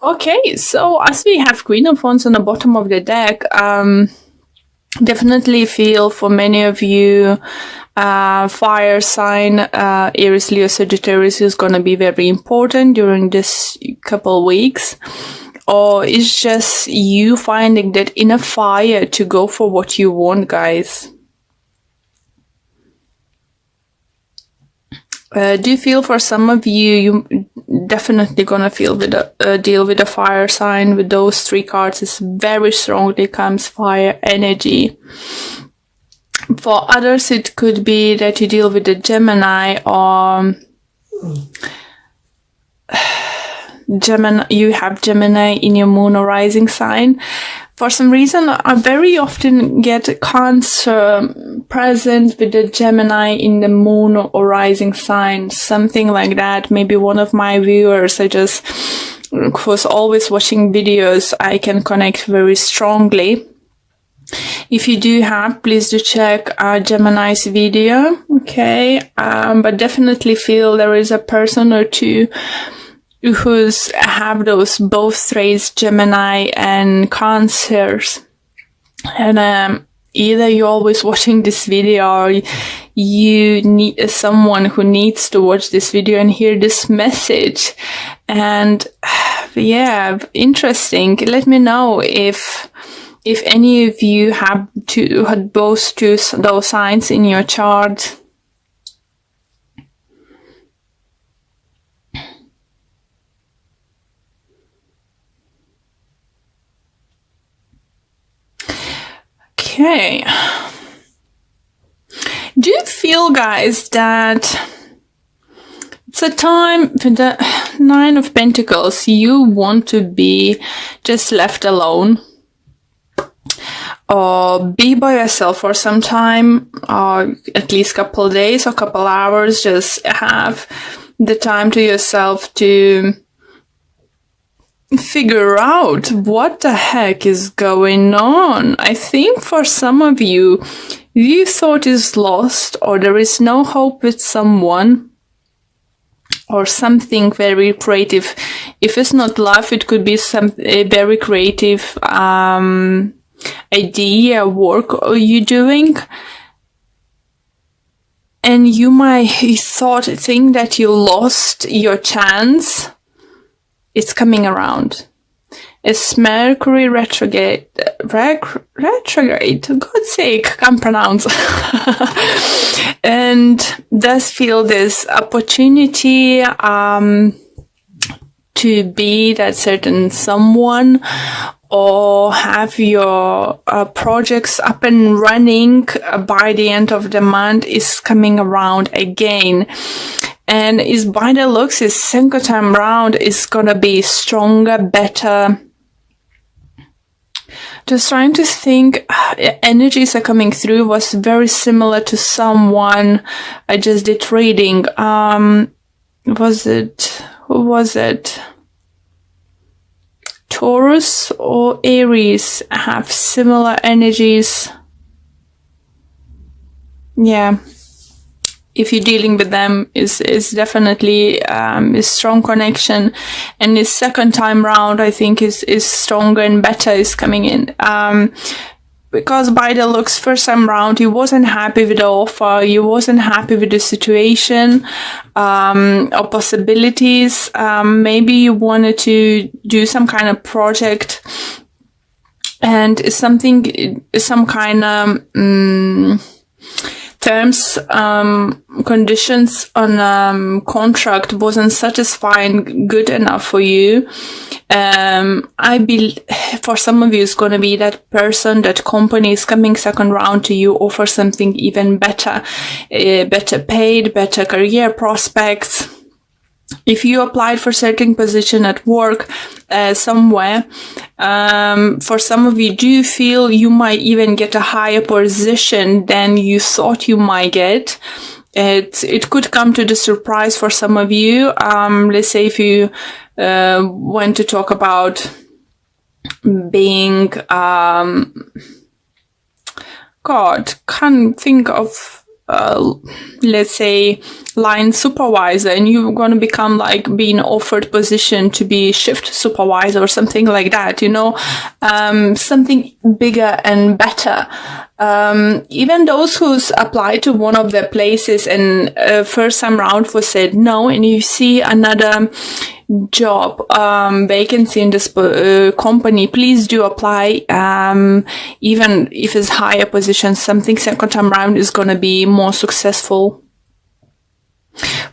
Okay, so as we have Queen of Wands on the bottom of the deck, definitely feel for many of you, fire sign, Aries, Leo, Sagittarius is going to be very important during this couple weeks. Or it's just you finding that inner fire to go for what you want, guys. Do you feel for some of you, you definitely gonna feel with a deal with a fire sign with those three cards. It's very strongly comes fire energy. For others, it could be that you deal with a Gemini or Gemini. You have Gemini in your moon or rising sign. For some reason, I very often get Cancer present with the Gemini in the moon or rising sign, something like that. Maybe one of my viewers, who's always watching videos, I can connect very strongly. If you do have, please do check Gemini's video, okay? But definitely feel there is a person or two who's have those both traits, Gemini and Cancers. And either you're always watching this video or you need someone who needs to watch this video and hear this message. And yeah, interesting. Let me know if any of you had both those signs in your chart. Okay. Do you feel, guys, that it's a time with the Nine of Pentacles, you want to be just left alone? Or be by yourself for some time, or at least a couple of days or couple hours, just have the time to yourself to figure out what the heck is going on. I think for some of you, you thought is lost, or there is no hope with someone, or something very creative. If it's not love, it could be a very creative idea, work you're doing, and you might think that you lost your chance. It's coming around. It's Mercury retrograde. God's sake, can't pronounce. And does feel this opportunity to be that certain someone, or have your projects up and running by the end of the month is coming around again. And is by the looks, is second time round is gonna be stronger, better. Just trying to think, energies are coming through, was very similar to someone I just did reading. Who was it? Taurus or Aries have similar energies. Yeah. If you're dealing with them, is definitely a strong connection, and this second time round, I think is stronger and better is coming in. Because by the looks, first time round, you wasn't happy with the offer, you wasn't happy with the situation, or possibilities. Maybe you wanted to do some kind of project, and some kind of terms, conditions on contract wasn't satisfying good enough for you. I believe for some of you it's going to be that person, that company is coming second round to you, offer something even better, better paid, better career prospects. If you applied for certain position at work somewhere, for some of you, do you feel you might even get a higher position than you thought you might get? It could come to the surprise for some of you. Let's say if you want to talk about being, God, can't think of let's say, line supervisor, and you're going to become like being offered position to be shift supervisor or something like that, you know, something bigger and better. Even those who's applied to one of the places and first time round was said no, and you see another job vacancy in this company, please do apply. Even if it's higher position, something second time round is going to be more successful.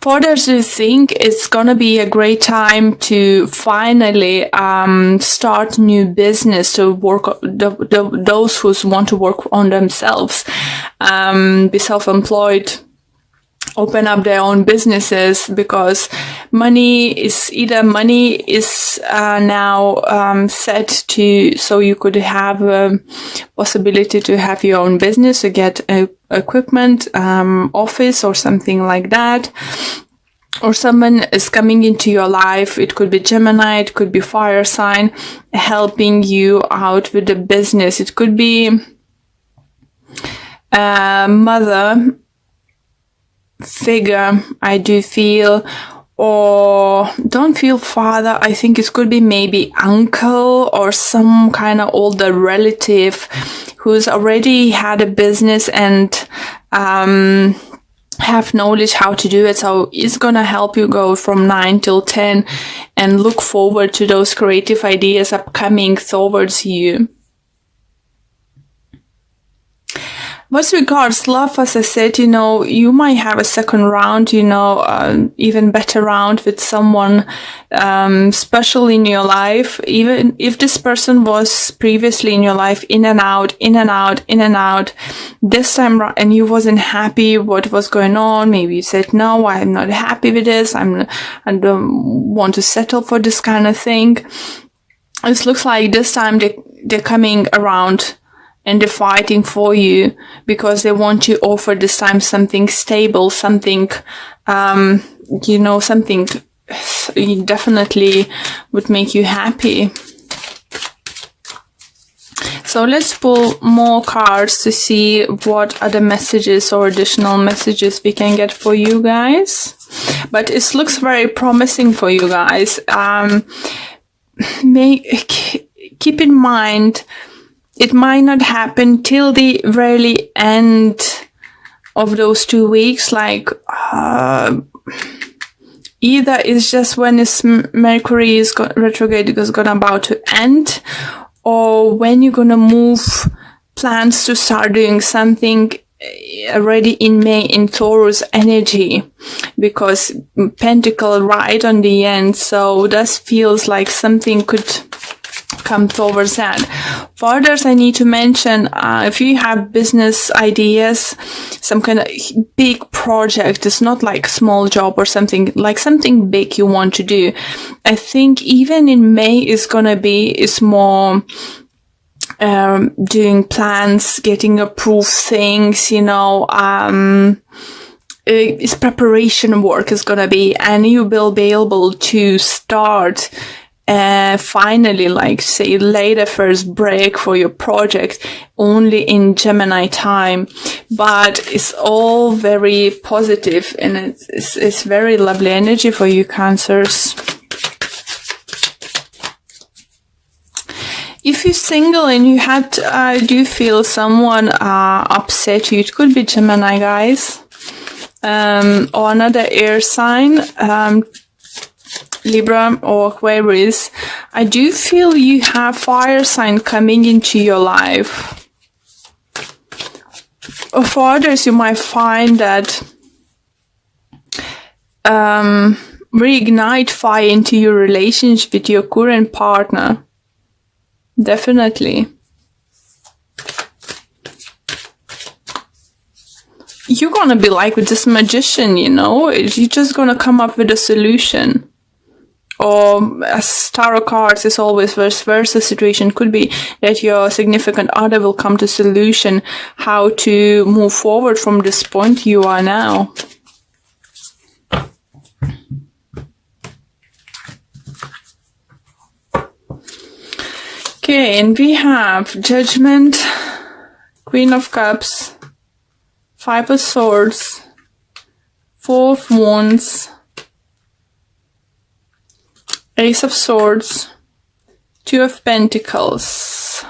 For others who think it's gonna be a great time to finally start new business, to work those who want to work on themselves, be self-employed, open up their own businesses, because money is now set to, so you could have a possibility to have your own business, to get equipment, office or something like that. Or someone is coming into your life. It could be Gemini, it could be fire sign, helping you out with the business. It could be mother figure, I do feel, or don't feel father. I think it could be maybe uncle or some kind of older relative who's already had a business and have knowledge how to do it. So it's gonna help you go from 9 till 10 and look forward to those creative ideas upcoming towards you. With regards love, as I said, you know, you might have a second round, you know, even better round with someone special in your life. Even if this person was previously in your life, in and out, this time and you wasn't happy what was going on. Maybe you said, no, I'm not happy with this. I don't want to settle for this kind of thing. It looks like this time they're coming around and they're fighting for you because they want to offer this time something stable, something, you know, something definitely would make you happy. So let's pull more cards to see what other messages or additional messages we can get for you guys. But it looks very promising for you guys. Keep in mind, it might not happen till the very end of those 2 weeks. Like, either it's just when this Mercury is retrograde is about to end, or when you're gonna move plans to start doing something already in May in Taurus energy, because Pentacle right on the end. So this feels like something could come towards that. For others, I need to mention, if you have business ideas, some kind of big project, it's not like small job or something, like something big you want to do. I think even in May is more doing plans, getting approved things, you know, it's preparation work is gonna be, and you will be able to start finally, like say, later first break for your project only in Gemini time. But it's all very positive, and it's very lovely energy for you, Cancers. If you're single and you do feel someone upset you, it could be Gemini, guys, or another air sign, Libra or Aquarius. I do feel you have fire sign coming into your life. Or for others, you might find that reignite fire into your relationship with your current partner. Definitely. You're gonna be like with this magician, you know, you're just gonna come up with a solution. Or as tarot cards is always vice versa situation, could be that your significant other will come to solution how to move forward from this point you are now. Okay, and we have Judgment, Queen of Cups, Five of Swords, Four of Wands, Ace of Swords, Two of Pentacles.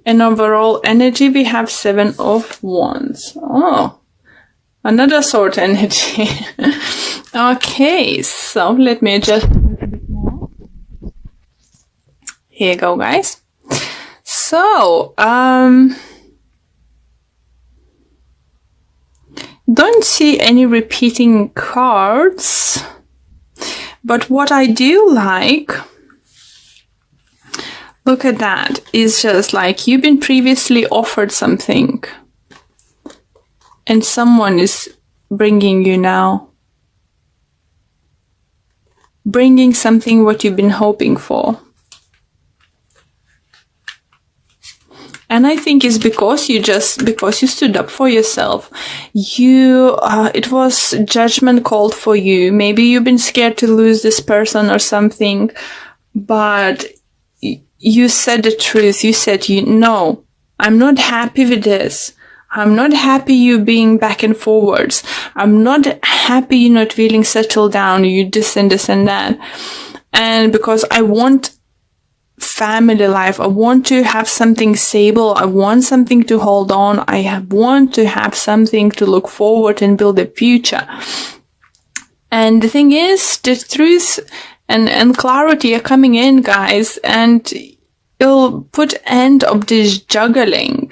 And overall energy, we have Seven of Wands. Oh, another sword energy. Okay, so let me adjust a little bit more. Here you go, guys. So, don't see any repeating cards, but what I do like, look at that, is just like you've been previously offered something and someone is bringing you now. Bringing something what you've been hoping for. And I think it's because you stood up for yourself. It was judgment called for you. Maybe you've been scared to lose this person or something, but you said the truth. You said, no, I'm not happy with this. I'm not happy you being back and forwards. I'm not happy you not feeling settled down. You this and this and that. And because I want family life, I want to have something stable. I want something to hold on. Want to have something to look forward and build a future. And the thing is, the truth and clarity are coming in, guys, and it'll put end of this juggling.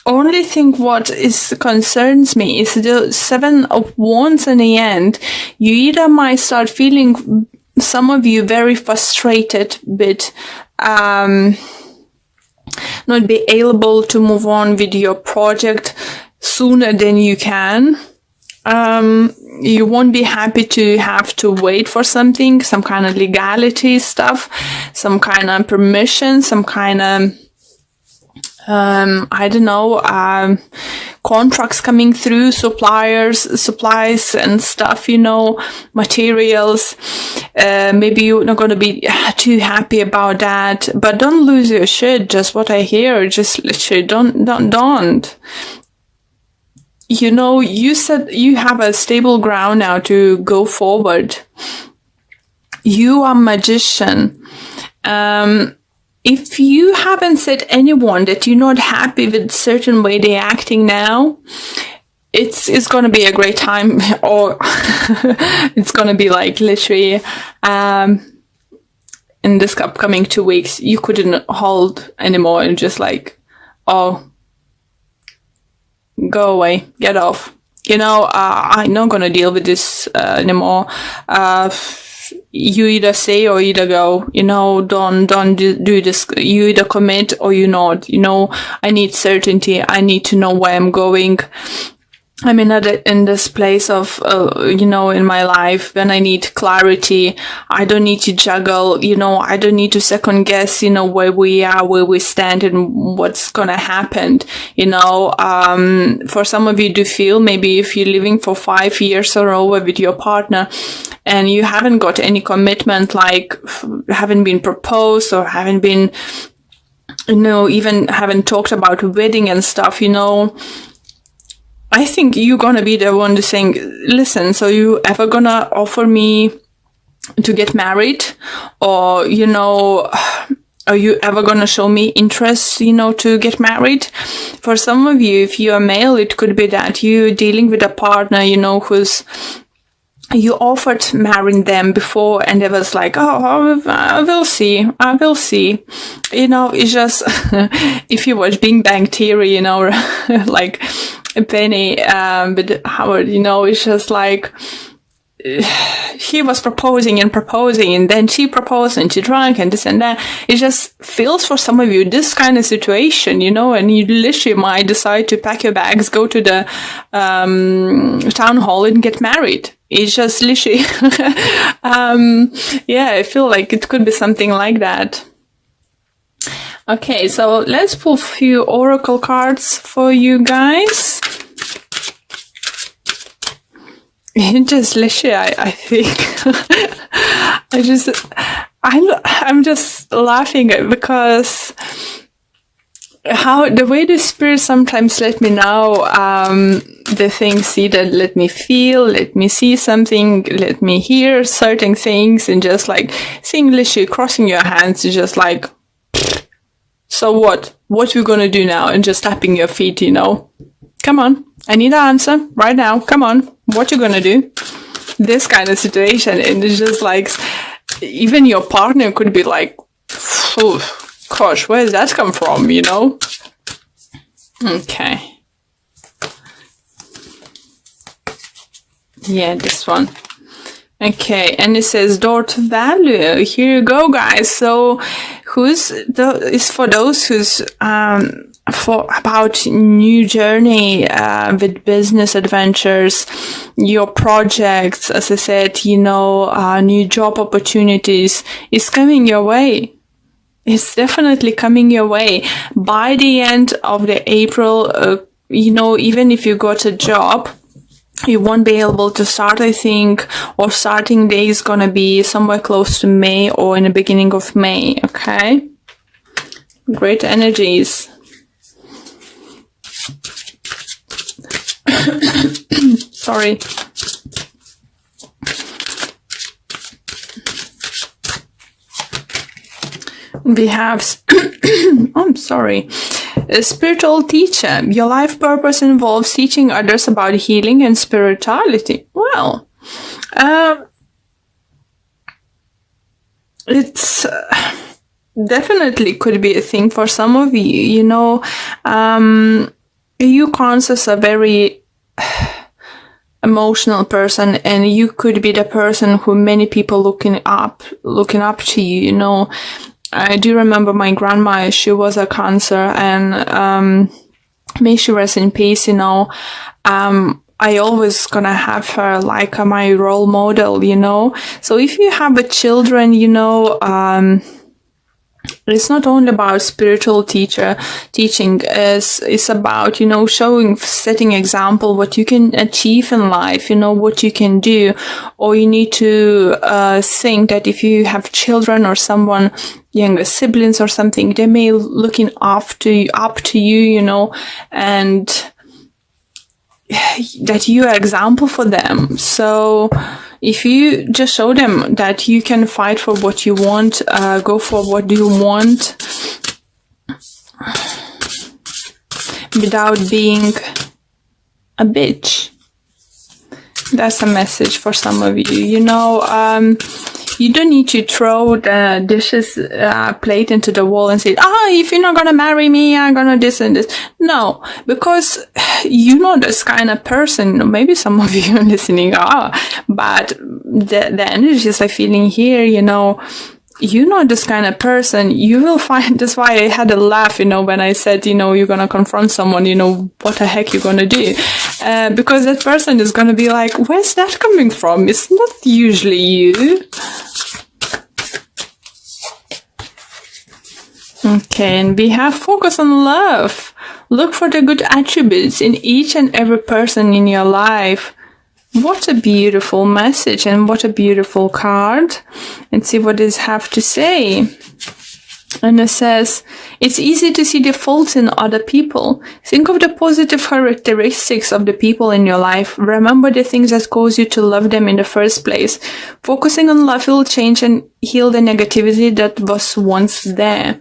Only thing what concerns me is the Seven of Wands in the end. You either might start feeling, some of you, very frustrated with not be able to move on with your project sooner than you can. You won't be happy to have to wait for something, some kind of legality stuff, some kind of permission, some kind of I don't know, contracts coming through, supplies and stuff, materials. Maybe you're not going to be too happy about that, but don't lose your shit. Just what I hear, just literally don't. You said you have a stable ground now to go forward. You are magician. If you haven't said anyone that you're not happy with certain way they're acting now, it's going to be a great time, or it's going to be like literally in this upcoming 2 weeks, you couldn't hold anymore and just like, oh, go away, get off. I'm not going to deal with this anymore. You either say or either go, don't do this. You either commit or you not, I need certainty. I need to know where I'm going. I'm in this place of, in my life when I need clarity. I don't need to juggle, I don't need to second guess, where we are, where we stand and what's going to happen. For some of you to feel, maybe if you're living for 5 years or over with your partner and you haven't got any commitment, like haven't been proposed or haven't been, even haven't talked about wedding and stuff, I think you're gonna be the one to saying, listen, so you ever gonna offer me to get married? Or, are you ever gonna show me interest, to get married? For some of you, if you're male, it could be that you're dealing with a partner, who's, you offered marrying them before and it was like, oh, I will see. It's just, if you watch Big Bang Theory, like Penny, with Howard, it's just like, he was proposing and then she proposed and she drank and this and that. It just feels for some of you this kind of situation, and you literally might decide to pack your bags, go to the town hall and get married. It's just literally, I feel like it could be something like that. Okay, so let's pull a few oracle cards for you guys. It just literally, I think, I'm just laughing because how the way the spirit sometimes let me know the things either let me feel, let me see something, let me hear certain things, and just like seeing literally crossing your hands is just like, so what we gonna do now, and just tapping your feet, you know, come on, I need an answer right now, come on, what you gonna do, this kind of situation. And it's just like, even your partner could be like, gosh, where does that come from, you know? Okay. Yeah, this one. Okay, and it says door to value. Here you go, guys. So it's for those who's for about new journey with business adventures, your projects, as I said, you know, new job opportunities is coming your way. It's definitely coming your way. By the end of the April, you know, even if you got a job, you won't be able to start, I think, or starting day is gonna be somewhere close to May or in the beginning of May, okay? Great energies. Sorry. We have, I'm sorry, a spiritual teacher. Your life purpose involves teaching others about healing and spirituality. Well, it's definitely could be a thing for some of you. You know, you Cancers are very emotional person, and you could be the person who many people looking up to you, you know. I do remember my grandma, she was a Cancer, and may she rest in peace, you know. I always gonna have her like my role model, you know. So if you have a children, you know, it's not only about spiritual teaching, it's about, you know, setting example what you can achieve in life, you know, what you can do. Or you need to think that if you have children or someone, younger siblings or something, they may looking up to you, you know, and that you are example for them. So if you just show them that you can fight for what you want, go for what you want without being a bitch. That's a message for some of you. You know, you don't need to throw the dishes plate into the wall and say, if you're not gonna marry me, I'm gonna this and this. No, because you're not this kind of person. Maybe some of you listening are, but the energies I'm feeling here, you know, you're not this kind of person. You will find, that's why I had a laugh, you know, when I said, you know, you're gonna confront someone, you know, what the heck you're gonna do? Because that person is gonna be like, where's that coming from? It's not usually you. Okay, and we have focus on love. Look for the good attributes in each and every person in your life. What a beautiful message, and what a beautiful card. And see what it have to say. And it says, it's easy to see the faults in other people. Think of the positive characteristics of the people in your life. Remember the things that cause you to love them in the first place. Focusing on love will change and heal the negativity that was once there.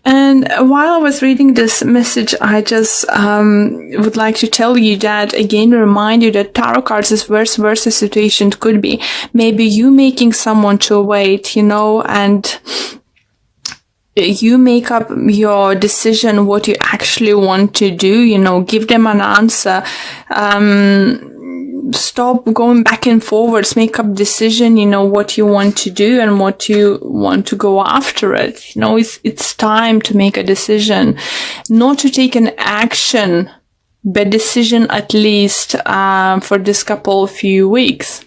And while I was reading this message, I just would like to tell you that, again, remind you that tarot cards is vice versa situation could be. Maybe you making someone to wait, you know, and you make up your decision what you actually want to do, you know, give them an answer. Stop going back and forwards, make up decision, you know, what you want to do and what you want to go after it. You know, it's time to make a decision, not to take an action, but decision at least, for this few weeks.